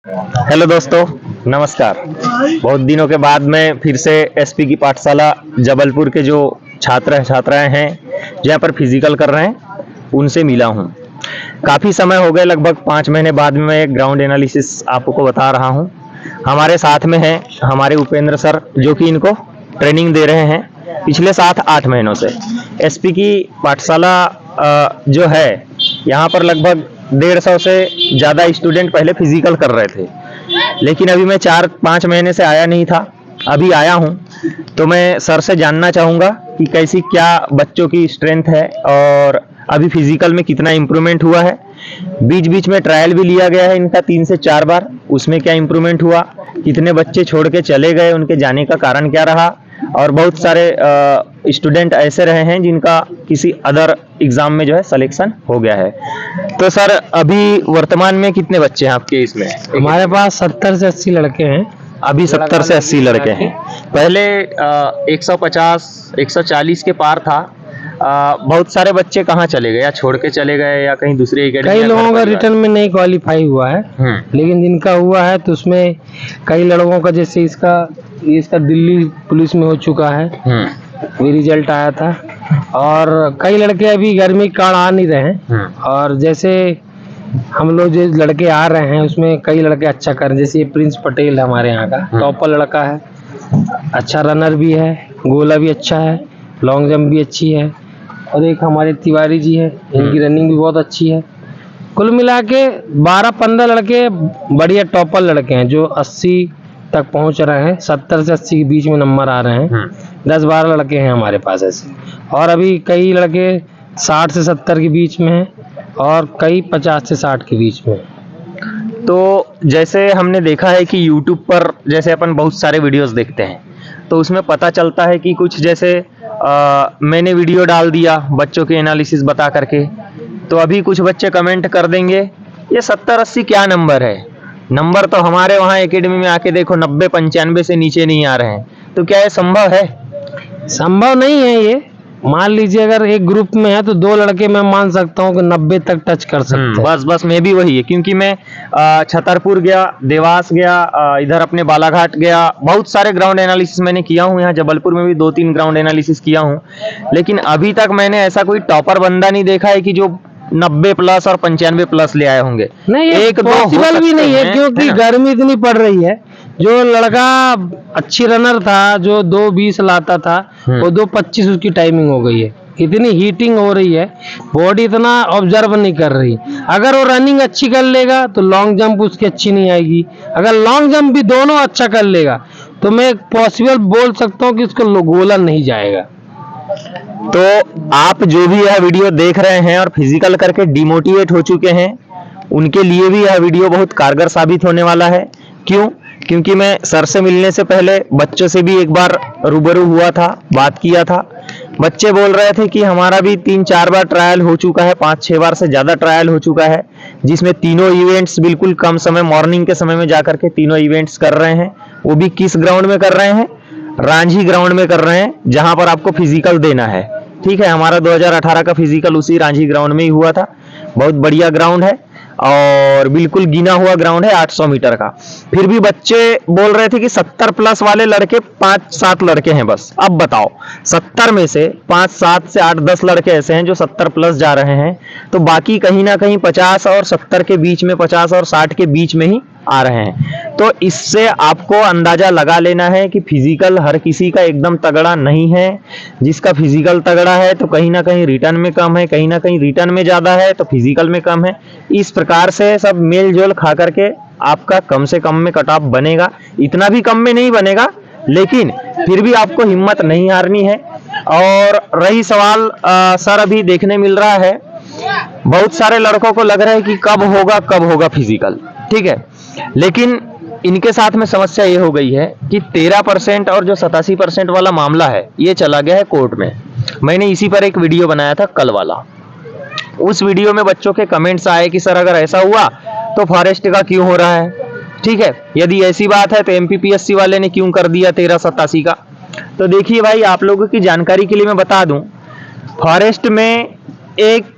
Hello दोस्तों, नमस्कार। बहुत दिनों के बाद मैं फिर से एसपी की पाठशाला जबलपुर के जो छात्र छात्राएं हैं जो यहाँ पर फिजिकल कर रहे हैं उनसे मिला हूँ। काफ़ी समय हो गए, लगभग 5 महीने बाद में मैं एक ग्राउंड एनालिसिस आपको बता रहा हूँ। हमारे साथ में हैं हमारे उपेंद्र सर, जो कि इनको ट्रेनिंग दे रहे हैं पिछले 7-8 महीनों से। एसपी की पाठशाला जो है, यहाँ पर लगभग 150 से ज़्यादा स्टूडेंट पहले फिजिकल कर रहे थे, लेकिन अभी मैं 4-5 महीने से आया नहीं था। अभी आया हूँ तो मैं सर से जानना चाहूँगा कि कैसी क्या बच्चों की स्ट्रेंथ है और अभी फिजिकल में कितना इम्प्रूवमेंट हुआ है। बीच बीच में ट्रायल भी लिया गया है इनका 3 से 4 बार, उसमें क्या इम्प्रूवमेंट हुआ, कितने बच्चे छोड़ के चले गए, उनके जाने का कारण क्या रहा। और बहुत सारे स्टूडेंट ऐसे रहे हैं जिनका किसी अदर एग्जाम में जो है सिलेक्शन हो गया है। तो सर, अभी वर्तमान में कितने बच्चे हैं आपके इसमें? हमारे पास 70 से 80 लड़के हैं। अभी 70 से 80 लड़के हैं। पहले 150 140 के पार था। बहुत सारे बच्चे कहाँ चले गए, या छोड़ के चले गए, या कहीं दूसरी एकेडमी? कई लोगों का रिटर्न में नहीं क्वालिफाई हुआ है, लेकिन जिनका हुआ है तो उसमें कई लड़कों का, जैसे इसका दिल्ली पुलिस में हो चुका है, भी रिजल्ट आया था। और कई लड़के अभी गर्मी के कारण आ नहीं रहे हैं। और जैसे हम लोग जो लड़के आ रहे हैं उसमें कई लड़के अच्छा कर रहे हैं। जैसे ये प्रिंस पटेल है हमारे यहाँ का, टॉपर लड़का है, अच्छा रनर भी है, गोला भी अच्छा है, लॉन्ग जंप भी अच्छी है। और एक हमारे तिवारी जी है, इनकी रनिंग भी बहुत अच्छी है। कुल मिला के 12-15 लड़के बढ़िया टॉपर लड़के हैं जो 80 तक पहुंच रहे हैं। 70 से 80 के बीच में नंबर आ रहे हैं। 10-12 लड़के हैं हमारे पास ऐसे। और अभी कई लड़के 60 से 70 के बीच में हैं और कई 50 से 60 के बीच में। तो जैसे हमने देखा है कि YouTube पर जैसे अपन बहुत सारे वीडियोस देखते हैं, तो उसमें पता चलता है कि कुछ जैसे मैंने वीडियो डाल दिया बच्चों के एनालिसिस बता करके, तो अभी कुछ बच्चे कमेंट कर देंगे ये 70-80 क्या नंबर है। नंबर तो हमारे वहाँ एकेडमी में आके देखो 90-95 से नीचे नहीं आ रहे हैं। तो क्या ये संभव है? संभव नहीं है ये। मान लीजिए अगर एक ग्रुप में है तो 2 लड़के मैं मान सकता हूँ कि 90 तक टच कर सकते हैं। बस मैं भी वही है, क्योंकि मैं छतरपुर गया, देवास गया, इधर अपने बालाघाट गया, बहुत सारे ग्राउंड एनालिसिस मैंने किया हूँ। यहाँ जबलपुर में भी 2-3 ग्राउंड एनालिसिस किया हूँ, लेकिन अभी तक मैंने ऐसा कोई टॉपर बंदा नहीं देखा है कि जो 90 प्लस और 95 प्लस ले आए होंगे। नहीं, एक पॉसिबल भी नहीं है, क्योंकि गर्मी इतनी पड़ रही है। जो लड़का अच्छी रनर था, जो 2:20 लाता था, वो 2:25 उसकी टाइमिंग हो गई है। इतनी हीटिंग हो रही है, बॉडी इतना ऑब्जर्व नहीं कर रही। अगर वो रनिंग अच्छी कर लेगा तो लॉन्ग जंप उसकी अच्छी नहीं आएगी। अगर लॉन्ग जंप भी दोनों अच्छा कर लेगा तो मैं पॉसिबल बोल सकता हूँ कि उसको गोला नहीं जाएगा। तो आप जो भी यह वीडियो देख रहे हैं और फिजिकल करके डिमोटिवेट हो चुके हैं, उनके लिए भी यह वीडियो बहुत कारगर साबित होने वाला है। क्यों? क्योंकि मैं सर से मिलने से पहले बच्चों से भी एक बार रूबरू हुआ था, बात किया था। बच्चे बोल रहे थे कि हमारा भी 3-4 बार ट्रायल हो चुका है, 5-6 बार से ज़्यादा ट्रायल हो चुका है, जिसमें तीनों इवेंट्स बिल्कुल कम समय, मॉर्निंग के समय में जाकर के तीनों इवेंट्स कर रहे हैं। वो भी किस ग्राउंड में कर रहे हैं? रांझी ग्राउंड में कर रहे हैं, जहां पर आपको फिजिकल देना है। ठीक है, हमारा 2018 का फिजिकल उसी रांझी ग्राउंड में ही हुआ था। बहुत बढ़िया ग्राउंड है और बिल्कुल गिना हुआ ग्राउंड है, 800 मीटर का। फिर भी बच्चे बोल रहे थे कि 70 प्लस वाले लड़के 5-7 लड़के हैं बस। अब बताओ, 70 में से 5-7 से 8-10 लड़के ऐसे हैं जो 70 प्लस जा रहे हैं, तो बाकी कहीं ना कहीं 50 और 70 के बीच में, 50 और 60 के बीच में ही आ रहे हैं। तो इससे आपको अंदाजा लगा लेना है कि फिजिकल हर किसी का एकदम तगड़ा नहीं है। जिसका फिजिकल तगड़ा है तो कहीं ना कहीं रिटर्न में कम है, कहीं ना कहीं रिटर्न में ज्यादा है तो फिजिकल में कम है। इस प्रकार से सब मेल जोल खा करके आपका कम से कम में कट ऑफ बनेगा। इतना भी कम में नहीं बनेगा, लेकिन फिर भी आपको हिम्मत नहीं हारनी है। और रही सवाल, सर अभी देखने मिल रहा है बहुत सारे लड़कों को लग रहा है कि कब होगा फिजिकल। ठीक है, लेकिन इनके साथ में समस्या ये हो गई है कि 13% और जो 87% वाला मामला है, ये चला गया है कोर्ट में। मैंने इसी पर एक वीडियो बनाया था कल वाला। उस वीडियो में बच्चों के कमेंट्स आए कि सर अगर ऐसा हुआ तो फॉरेस्ट का क्यों हो रहा है। ठीक है, यदि ऐसी बात है तो एमपीपीएससी वाले ने क्यों कर दिया 1387 का। तो देखिए भाई, आप लोगों की जानकारी के लिए मैं बता दूं, फॉरेस्ट में एक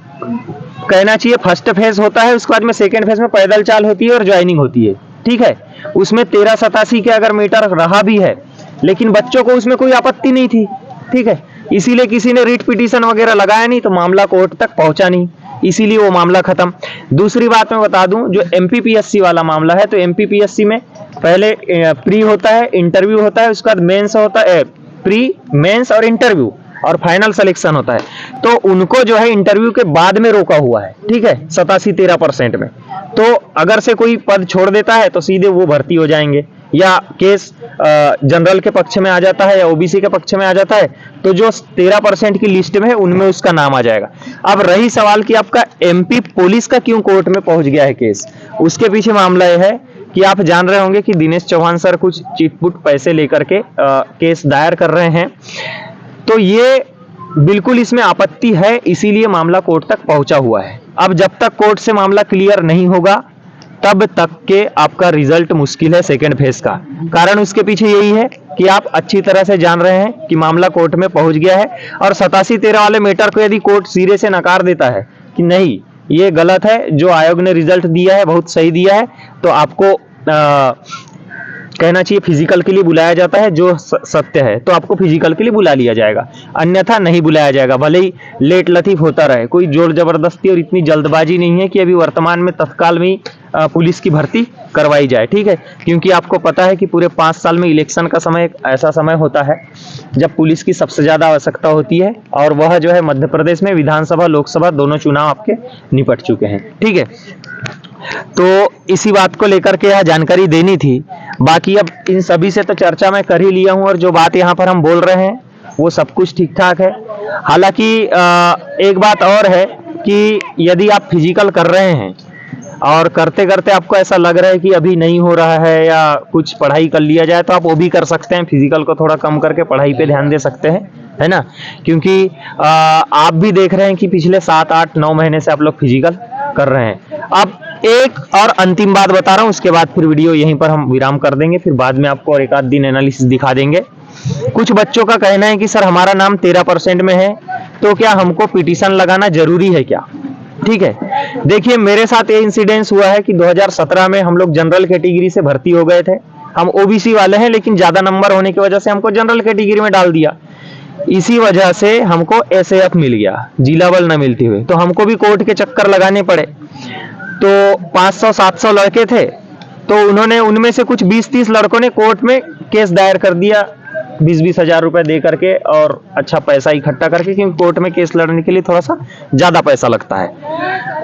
कहना चाहिए फर्स्ट फेज होता है, उसके बाद में सेकेंड फेज में पैदल चाल होती है और ज्वाइनिंग होती है। ठीक है, उसमें 1387 के अगर मीटर रहा भी है, लेकिन बच्चों को उसमें कोई आपत्ति नहीं थी, ठीक है, इसीलिए किसी ने रिट पिटीशन वगैरह लगाया नहीं, तो मामला कोर्ट तक पहुंचा नहीं, इसीलिए वो मामला खत्म। दूसरी बात मैं बता दूं, जो एमपीपीएससी वाला मामला है, तो एमपीपीएससी में पहले प्री होता है, इंटरव्यू होता है, उसके बाद मेंस होता है, प्री मेंस और इंटरव्यू और फाइनल सिलेक्शन होता है। तो उनको जो है इंटरव्यू के बाद में रोका हुआ है, ठीक है, 87-13% में। तो अगर से कोई पद छोड़ देता है तो सीधे वो भर्ती हो जाएंगे, या केस जनरल के पक्ष में आ जाता है या ओबीसी के पक्ष में आ जाता है, तो जो 13% की लिस्ट में है उनमें उसका नाम आ जाएगा। अब रही सवाल कि आपका एमपी पुलिस का क्यों कोर्ट में पहुंच गया है केस, उसके पीछे मामला यह है कि आप जान रहे होंगे कि दिनेश चौहान सर कुछ चिटपुट पैसे लेकर के केस दायर कर रहे हैं, तो ये बिल्कुल इसमें आपत्ति है, इसीलिए मामला कोर्ट तक पहुंचा हुआ है। अब जब तक कोर्ट से मामला क्लियर नहीं होगा तब तक के आपका रिजल्ट मुश्किल है सेकेंड फेज का। कारण उसके पीछे यही है कि आप अच्छी तरह से जान रहे हैं कि मामला कोर्ट में पहुंच गया है, और 87-13 वाले मैटर को यदि कोर्ट सिरे से नकार देता है कि नहीं ये गलत है, जो आयोग ने रिजल्ट दिया है बहुत सही दिया है, तो आपको कहना चाहिए फिजिकल के लिए बुलाया जाता है, जो सत्य है तो आपको फिजिकल के लिए बुला लिया जाएगा, अन्यथा नहीं बुलाया जाएगा। भले ही लेट लतीफ होता रहे, कोई जोर जबरदस्ती और इतनी जल्दबाजी नहीं है कि अभी वर्तमान में तत्काल में पुलिस की भर्ती करवाई जाए, ठीक है, क्योंकि आपको पता है कि पूरे 5 साल में इलेक्शन का समय एक ऐसा समय होता है जब पुलिस की सबसे ज्यादा आवश्यकता होती है, और वह जो है मध्य प्रदेश में विधानसभा लोकसभा दोनों चुनाव आपके निपट चुके हैं, ठीक है। तो इसी बात को लेकर के यह जानकारी देनी थी। बाकी अब इन सभी से तो चर्चा मैं कर ही लिया हूं, और जो बात यहाँ पर हम बोल रहे हैं वो सब कुछ ठीक ठाक है। हालांकि एक बात और है कि यदि आप फिजिकल कर रहे हैं और करते करते आपको ऐसा लग रहा है कि अभी नहीं हो रहा है या कुछ पढ़ाई कर लिया जाए, तो आप वो भी कर सकते हैं, फिजिकल को थोड़ा कम करके पढ़ाई पे ध्यान दे सकते हैं, है ना, क्योंकि आप भी देख रहे हैं कि पिछले 7-8-9 महीने से आप लोग फिजिकल कर रहे हैं। अब एक और अंतिम बात बता रहा हूं, उसके बाद फिर वीडियो यहीं पर हम विराम कर देंगे, फिर बाद में आपको और एक आध दिन एनालिसिस दिखा देंगे। कुछ बच्चों का कहना है कि सर हमारा नाम 13% में है, तो क्या हमको पिटीशन लगाना जरूरी है क्या? ठीक है, देखिए मेरे साथ ये इंसिडेंस हुआ है कि 2017 में हम लोग जनरल कैटेगरी से भर्ती हो गए थे। हम ओबीसी वाले हैं, लेकिन ज्यादा नंबर होने की वजह से हमको जनरल कैटेगरी में डाल दिया। इसी वजह से हमको एसएएफ मिल गया, जिला बल न मिलते हुए, तो हमको भी कोर्ट के चक्कर लगाने पड़े। तो 500-700 लड़के थे, तो उन्होंने उनमें से कुछ 20-30 लड़कों ने कोर्ट में केस दायर कर दिया 20-20 हजार रुपए दे करके, और अच्छा पैसा इकट्ठा करके, क्योंकि कोर्ट में केस लड़ने के लिए थोड़ा सा ज्यादा पैसा लगता है।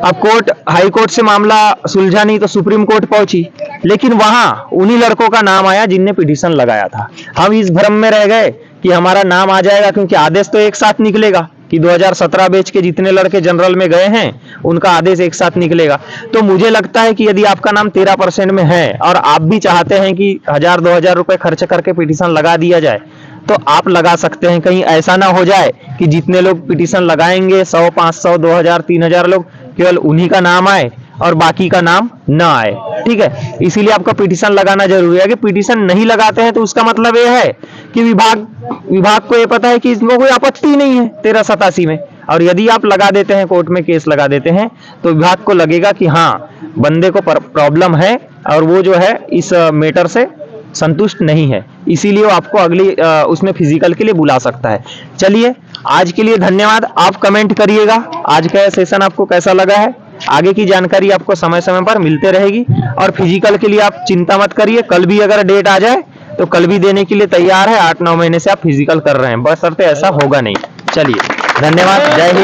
अब कोर्ट हाई कोर्ट से मामला सुलझा नहीं तो सुप्रीम कोर्ट पहुंची, लेकिन वहां उन्हीं लड़कों का नाम आया जिनने पिटीशन लगाया था। हम इस भ्रम में रह गए कि हमारा नाम आ जाएगा, क्योंकि आदेश तो एक साथ निकलेगा कि 2017 बैच के जितने लड़के जनरल में गए हैं उनका आदेश एक साथ निकलेगा। तो मुझे लगता है कि यदि आपका नाम 13% में है और आप भी चाहते हैं कि 1000-2000 रुपए खर्च करके पिटीशन लगा दिया जाए, तो आप लगा सकते हैं। कहीं ऐसा ना हो जाए कि जितने लोग पिटीशन लगाएंगे 100, 500, 2000, 3000 लोग, केवल उन्हीं का नाम आए और बाकी का नाम ना आए, ठीक है। इसीलिए आपका पिटीशन लगाना जरूरी है। कि पिटीशन नहीं लगाते हैं तो उसका मतलब यह है कि विभाग को यह पता है कि इसमें कोई आपत्ति नहीं है 1387 में, और यदि आप लगा देते हैं, कोर्ट में केस लगा देते हैं, तो विभाग को लगेगा कि हाँ बंदे को प्रॉब्लम है और वो जो है इस मैटर से संतुष्ट नहीं है, इसीलिए वो आपको अगली उसमें फिजिकल के लिए बुला सकता है। चलिए आज के लिए धन्यवाद। आप कमेंट करिएगा आज का यह सेशन आपको कैसा लगा है। आगे की जानकारी आपको समय समय पर मिलते रहेगी, और फिजिकल के लिए आप चिंता मत करिए, कल भी अगर डेट आ जाए तो कल भी देने के लिए तैयार है। 8-9 महीने से आप फिजिकल कर रहे हैं, बशर्ते ऐसा होगा नहीं। चलिए धन्यवाद, जय हिंद।